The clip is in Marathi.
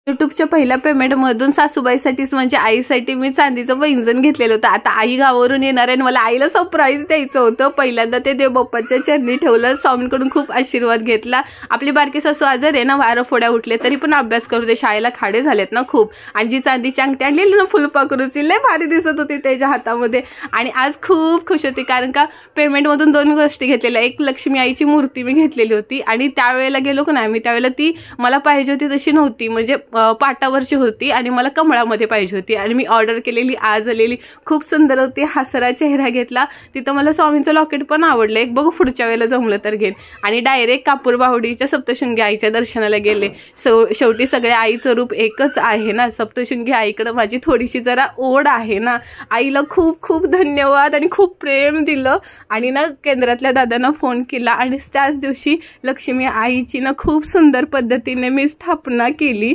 यूट्यूबच्या पहिल्या पेमेंटमधून सासूबाईसाठीच म्हणजे आईसाठी मी चांदीचं पैंजण घेतलेलं होतं। आता आई गावावरून येणार आहे आणि मला आईला सरप्राईज द्यायचं होतं। पहिल्यांदा ते देवबाप्पाच्या चरणी ठेवलं, स्वामींकडून खूप आशीर्वाद घेतला। आपली बारकी सासू आजार आहे ना, वारं फोड्या उठले तरी पण अभ्यास करू दे, शाळेला खाडे झालेत ना खूप। आणि जी चांदीची अंगठी आणलेली ना फुलपाखरूची, लय भारी दिसत होती त्याच्या हातामध्ये। आणि आज खूप खुश होती कारण का पेमेंटमधून 2 गोष्टी घेतलेल्या। एक लक्ष्मी आईची मूर्ती मी घेतलेली होती आणि त्यावेळेला गेलो का नाही मी, त्यावेळेला ती मला पाहिजे होती तशी नव्हती, म्हणजे पाटावरची होती आणि मला कमळामध्ये पाहिजे होती आणि मी ऑर्डर केलेली आज आलेली, खूप सुंदर होती। हसरा चेहरा घेतला, तिथं मला स्वामींचं लॉकेट पण आवडलं। एक बघू पुढच्या वेळेला जमलं तर घेईन। आणि डायरेक्ट कापूर बाहुडीच्या सप्तशृंगी आईच्या दर्शनाला गेले। शेवटी सगळ्या आईचं रूप एकच आहे ना, सप्तशृंगी आईकडे माझी थोडीशी जरा ओढ आहे ना। आईला खूप खूप धन्यवाद आणि खूप प्रेम दिलं। आणि ना केंद्रातल्या दादांना फोन केला आणि त्याच दिवशी लक्ष्मी आईची ना खूप सुंदर पद्धतीने मी स्थापना केली।